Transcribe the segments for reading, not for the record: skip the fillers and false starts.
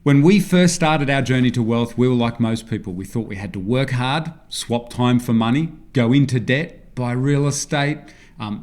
When we first started our journey to wealth, we were like most people. We thought we had to work hard, swap time for money, go into debt, buy real estate,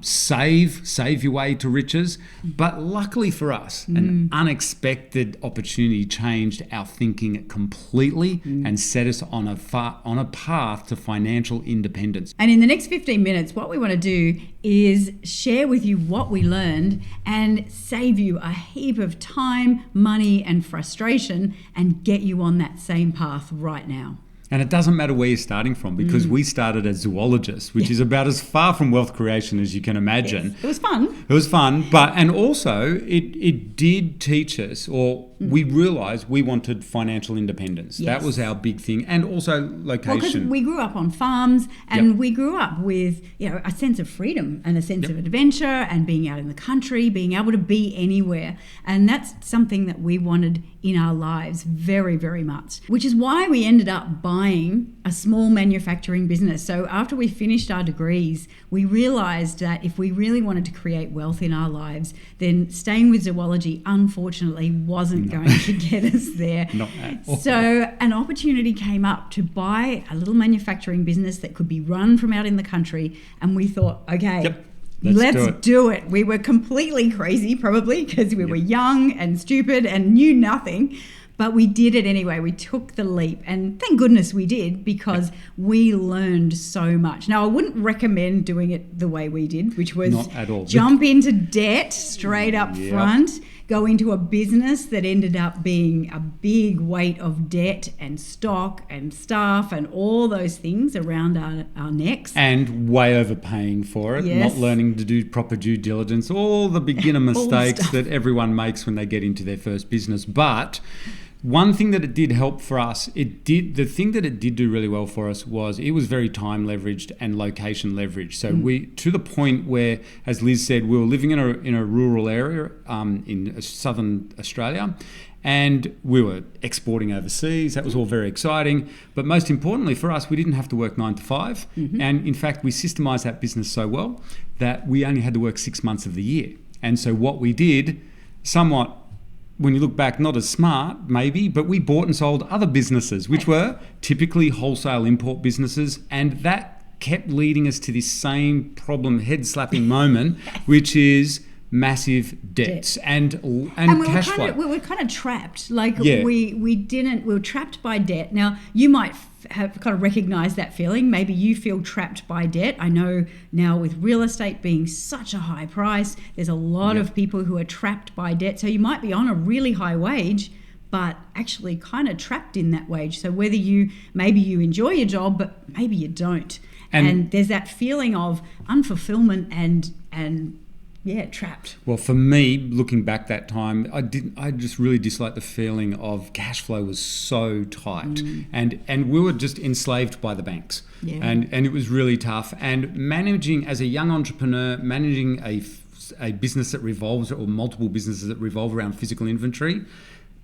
save your way to riches. But luckily for us, an unexpected opportunity changed our thinking completely and set us on a path to financial independence. And in the next 15 minutes, what we want to do is share with you what we learned and save you a heap of time, money, and frustration and get you on that same path right now. And it doesn't matter where you're starting from, because we started as zoologists, which is about as far from wealth creation as you can imagine. Yes. It was fun. It was fun, and also it did teach us, or we realised we wanted financial independence. Yes. That was our big thing, and also location. Well, because we grew up on farms, and we grew up with a sense of freedom and a sense of adventure and being out in the country, being able to be anywhere, and that's something that we wanted in our lives very, very much, which is why we ended up buying a small manufacturing business. So after we finished our degrees, we realised that if we really wanted to create wealth in our lives, then staying with zoology, unfortunately, wasn't going to get us there. Not at all. So an opportunity came up to buy a little manufacturing business that could be run from out in the country, and we thought, okay, let's do it. We were completely crazy, probably, because we were young and stupid and knew nothing. But we did it anyway. We took the leap. And thank goodness we did, because we learned so much. Now, I wouldn't recommend doing it the way we did, which was not at all. Jump into debt straight up front, go into a business that ended up being a big weight of debt and stock and staff and all those things around our necks. And way overpaying for it, not learning to do proper due diligence, all the beginner mistakes that everyone makes when they get into their first business. But one thing that it did help for us, the thing that it did do really well for us was it was very time leveraged and location leveraged. So we, to the point where, as Liz said, we were living in a rural area in southern Australia, and we were exporting overseas. That was all very exciting. But most importantly for us, we didn't have to work 9 to 5. And in fact, we systemized that business so well that we only had to work 6 months of the year. And so what we did, somewhat, when you look back, not as smart maybe, but we bought and sold other businesses, which were typically wholesale import businesses, and that kept leading us to this same problem, head-slapping moment, which is massive debts and cash flow. We were kind of trapped. We were trapped by debt. Now, you might have kind of recognized that feeling. Maybe you feel trapped by debt. I know now with real estate being such a high price, there's a lot of people who are trapped by debt. So you might be on a really high wage, but actually kind of trapped in that wage. So maybe you enjoy your job, but maybe you don't. And there's that feeling of unfulfillment and trapped. Well, for me, looking back that time, I just really disliked the feeling of cash flow was so tight, and we were just enslaved by the banks, and it was really tough. And managing as a young entrepreneur, managing a business that revolves, or multiple businesses that revolve around physical inventory,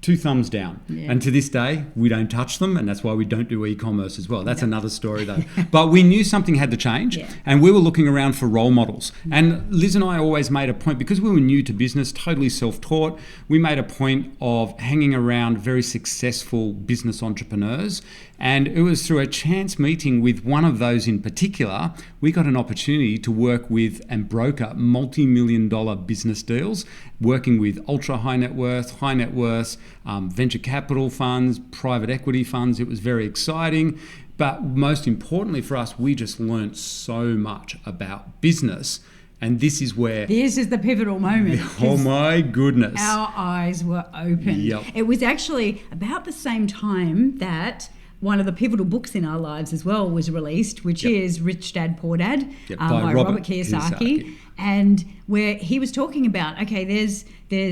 2 thumbs down. And to this day, we don't touch them, and that's why we don't do e-commerce as well. That's another story though. But we knew something had to change, and we were looking around for role models. And Liz and I always made a point, because we were new to business, totally self-taught, we made a point of hanging around very successful business entrepreneurs. And it was through a chance meeting with one of those in particular, we got an opportunity to work with and broker multi-million-dollar business deals, working with ultra high net worth, venture capital funds, private equity funds. It was very exciting. But most importantly for us, we just learned so much about business. And this is the pivotal moment. Oh my goodness. Our eyes were open. It was actually about the same time that one of the pivotal books in our lives as well was released, which is Rich Dad, Poor Dad by Robert Kiyosaki. And where he was talking about, okay, there's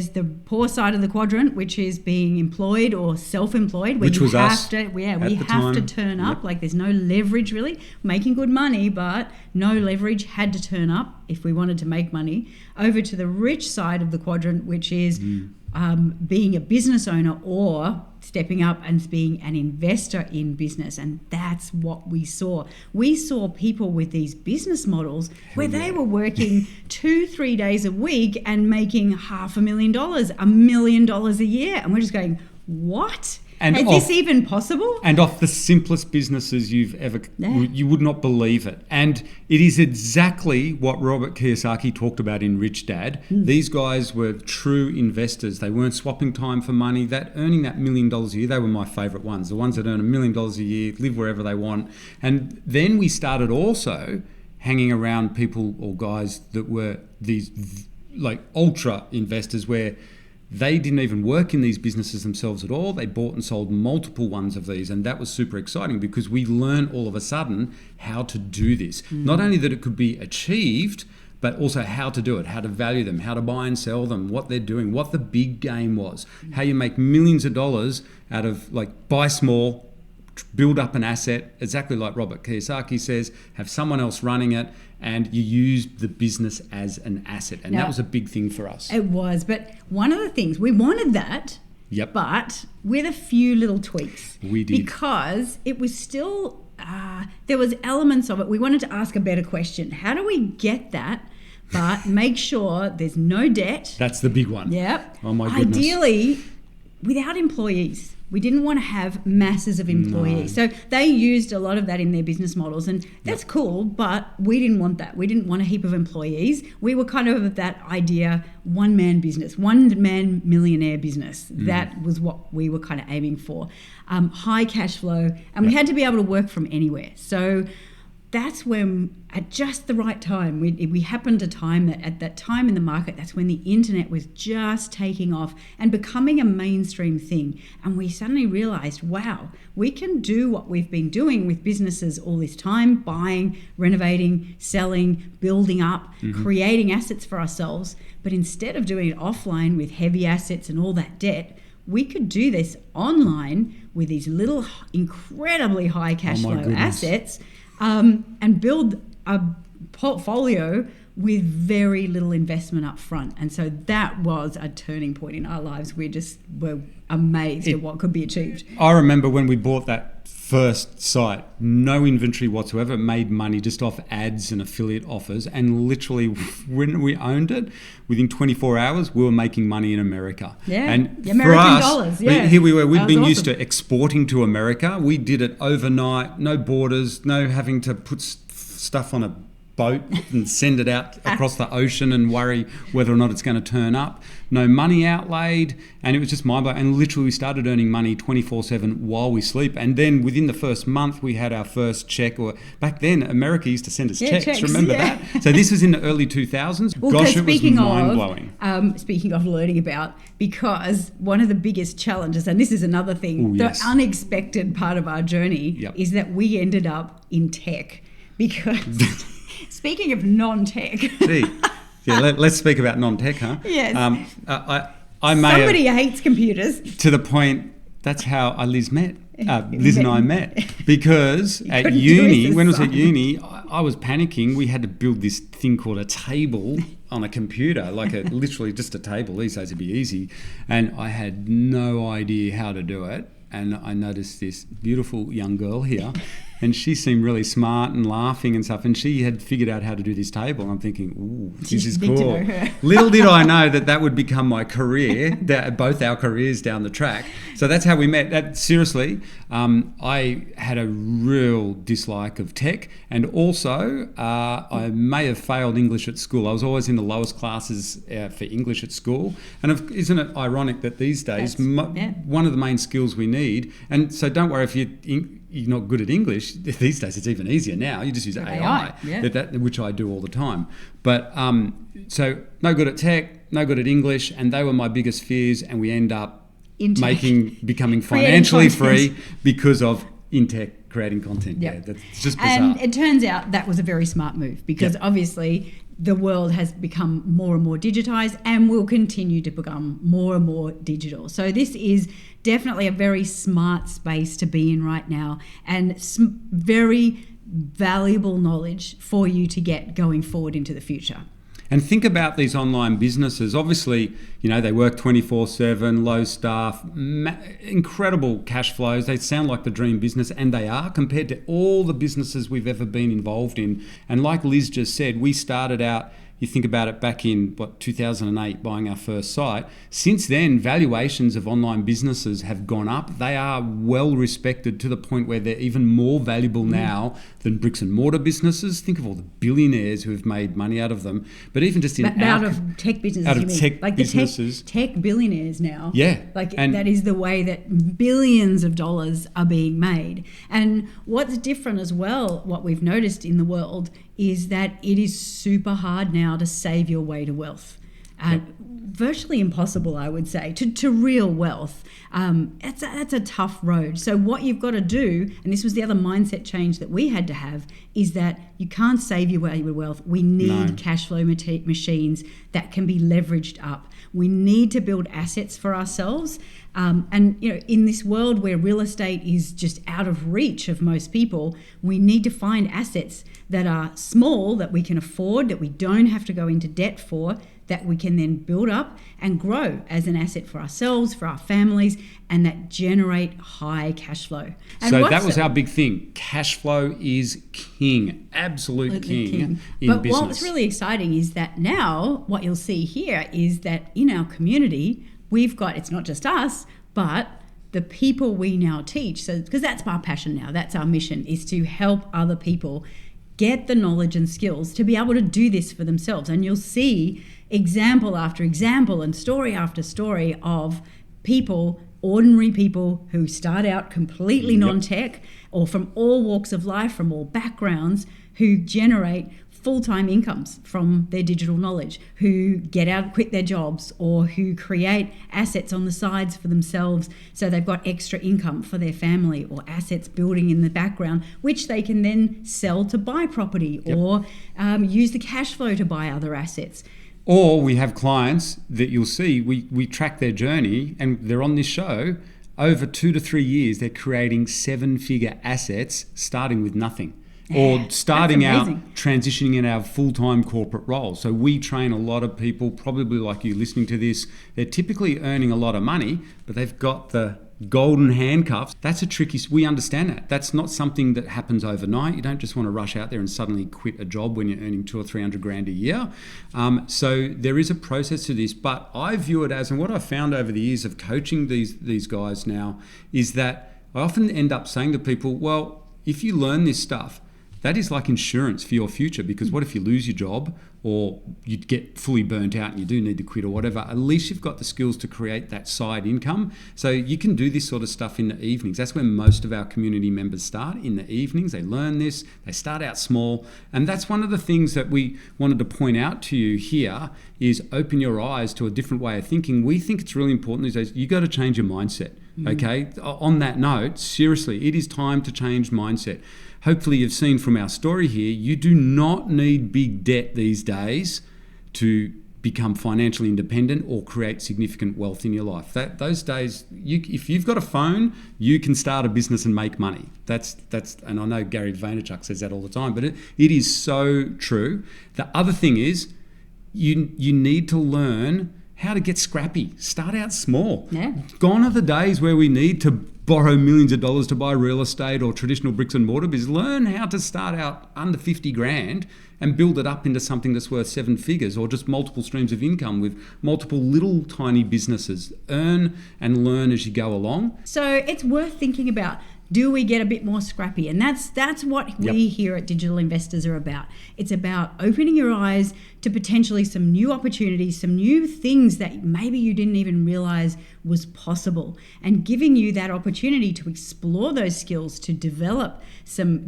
the poor side of the quadrant, which is being employed or self-employed, where we have to turn up. Like there's no leverage really, making good money, but no leverage, had to turn up if we wanted to make money. Over to the rich side of the quadrant, which is being a business owner or stepping up and being an investor in business. And that's what we saw. We saw people with these business models where they were working 2-3 days a week and making $500,000, $1 million a year. And we're just going, what? Is this even possible? And off the simplest businesses you've ever, you would not believe it. And it is exactly what Robert Kiyosaki talked about in Rich Dad. These guys were true investors. They weren't swapping time for money. That earning that $1 million a year, they were my favourite ones. The ones that earn $1 million a year, live wherever they want. And then we started also hanging around people or guys that were these like ultra investors where they didn't even work in these businesses themselves at all. They bought and sold multiple ones of these. And that was super exciting because we learned all of a sudden how to do this. Not only that it could be achieved, but also how to do it, how to value them, how to buy and sell them, what they're doing, what the big game was, how you make millions of dollars out of like buy small, build up an asset, exactly like Robert Kiyosaki says, have someone else running it, and you use the business as an asset. And that was a big thing for us. It was. But one of the things, we wanted that, but with a few little tweaks. We did. Because it was still, there was elements of it. We wanted to ask a better question. How do we get that, but make sure there's no debt? That's the big one. Yep. Oh my goodness. Ideally, without employees. We didn't want to have masses of employees. So they used a lot of that in their business models, and that's cool, but we didn't want that. We didn't want a heap of employees. We were kind of that idea, one-man business, one-man millionaire business. That was what we were kind of aiming for. High cash flow, and we had to be able to work from anywhere. So that's when, at just the right time, we happened to time that at that time in the market, that's when the internet was just taking off and becoming a mainstream thing. And we suddenly realized, wow, we can do what we've been doing with businesses all this time, buying, renovating, selling, building up, creating assets for ourselves. But instead of doing it offline with heavy assets and all that debt, we could do this online with these little incredibly high cash flow assets. And build a portfolio with very little investment up front. And so that was a turning point in our lives. We just were amazed at what could be achieved. I remember when we bought that first site, no inventory whatsoever, made money just off ads and affiliate offers. And literally when we owned it, within 24 hours, we were making money in America. Yeah, and American for us, dollars. Yeah. Here we were, we'd been used to exporting to America. We did it overnight, no borders, no having to put stuff on a boat and send it out across the ocean and worry whether or not it's going to turn up. No money outlaid, and it was just mind-blowing. And literally we started earning money 24/7 while we sleep. And then within the first month we had our first check. Or back then America used to send us checks. Remember that? So this was in the early 2000s. Well, gosh, it was mind-blowing. Speaking of learning about, because one of the biggest challenges, and this is another thing, the unexpected part of our journey is that we ended up in tech. Because speaking of non-tech. Let's speak about non-tech, huh? Yes. Somebody hates computers. To the point, that's how Liz and I met. Because at uni, when I was at uni, I was panicking. We had to build this thing called a table on a computer, literally just a table. These days it'd be easy. And I had no idea how to do it. And I noticed this beautiful young girl here, and she seemed really smart and laughing and stuff, and she had figured out how to do this table. And I'm thinking, ooh, this is cool. Little did I know that would become my career, both our careers down the track. So that's how we met. Seriously, I had a real dislike of tech, and also I may have failed English at school. I was always in the lowest classes for English at school. And isn't it ironic that these days one of the main skills we need, and so don't worry if you're not good at English. These days it's even easier now. You just use AI. Which I do all the time. But so no good at tech, no good at English, and they were my biggest fears, and we end up becoming financially free because of in-tech creating content. Yep. That's just bizarre. And it turns out that was a very smart move, because obviously the world has become more and more digitized and will continue to become more and more digital. So this is definitely a very smart space to be in right now, and very valuable knowledge for you to get going forward into the future. And think about these online businesses. Obviously, they work 24/7, low staff, incredible cash flows. They sound like the dream business, and they are, compared to all the businesses we've ever been involved in. And like Liz just said, we started out you think about it back in 2008, buying our first site. Since then, valuations of online businesses have gone up. They are well respected to the point where they're even more valuable now than bricks and mortar businesses. Think of all the billionaires who have made money out of them. But even just out of tech businesses, businesses. Tech billionaires now. Yeah. And that is the way that billions of dollars are being made. And what's different as well, what we've noticed in the world, is that it is super hard now to save your way to wealth. Virtually impossible, I would say, to real wealth. That's a tough road. So what you've got to do, and this was the other mindset change that we had to have, is that you can't save your way to wealth. We need cash flow machines that can be leveraged up. We need to build assets for ourselves. And in this world where real estate is just out of reach of most people, we need to find assets that are small, that we can afford, that we don't have to go into debt for, that we can then build up and grow as an asset for ourselves, for our families, and that generate high cash flow. And so that was our big thing. Cash flow is king, absolute king in business. But what's really exciting is that now what you'll see here is that in our community, we've got, it's not just us, but the people we now teach. So, because that's our passion now, that's our mission, is to help other people get the knowledge and skills to be able to do this for themselves. And you'll see example after example and story after story of people, ordinary people who start out completely non-tech or from all walks of life, from all backgrounds, who generate full-time incomes from their digital knowledge, who get out, quit their jobs, or who create assets on the sides for themselves so they've got extra income for their family, or assets building in the background, which they can then sell to buy property or use the cash flow to buy other assets. Or we have clients that you'll see, we track their journey and they're on this show. Over 2 to 3 years, they're creating 7-figure assets starting with nothing. Or starting out transitioning in our full-time corporate role. So we train a lot of people, probably like you listening to this, they're typically earning a lot of money, but they've got the golden handcuffs. That's a tricky, we understand that. That's not something that happens overnight. You don't just want to rush out there and suddenly quit a job when you're earning 200 or 300 grand a year. So there is a process to this, but I view it as, and what I've found over the years of coaching these guys now, is that I often end up saying to people, well, if you learn this stuff, that is like insurance for your future, because what if you lose your job or you get fully burnt out and you do need to quit or whatever? At least you've got the skills to create that side income. So you can do this sort of stuff in the evenings. That's where most of our community members start, in the evenings. They learn this, they start out small. And that's one of the things that we wanted to point out to you here, is open your eyes to a different way of thinking. We think it's really important these days. You got to change your mindset. Okay. On that note, seriously, it is time to change mindset. Hopefully you've seen from our story here, you do not need big debt these days to become financially independent or create significant wealth in your life. Those days, if you've got a phone, you can start a business and make money. That's, and I know Gary Vaynerchuk says that all the time, but it is so true. The other thing is, you need to learn how to get scrappy. Start out small. Yeah. Gone are the days where we need to borrow millions of dollars to buy real estate or traditional bricks and mortar business. Learn how to start out under 50 grand and build it up into something that's worth 7 figures, or just multiple streams of income with multiple little tiny businesses. Earn and learn as you go along. So it's worth thinking about. Do we get a bit more scrappy? And that's what we here at Digital Investors are about. It's about opening your eyes to potentially some new opportunities, some new things that maybe you didn't even realize was possible, and giving you that opportunity to explore those skills, to develop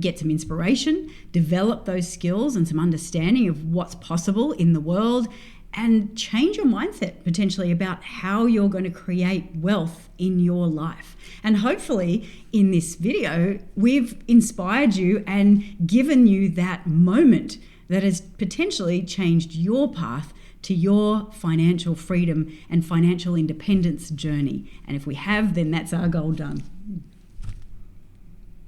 get some inspiration, develop those skills and some understanding of what's possible in the world, and change your mindset potentially about how you're going to create wealth in your life. And hopefully in this video, we've inspired you and given you that moment that has potentially changed your path to your financial freedom and financial independence journey. And if we have, then that's our goal done.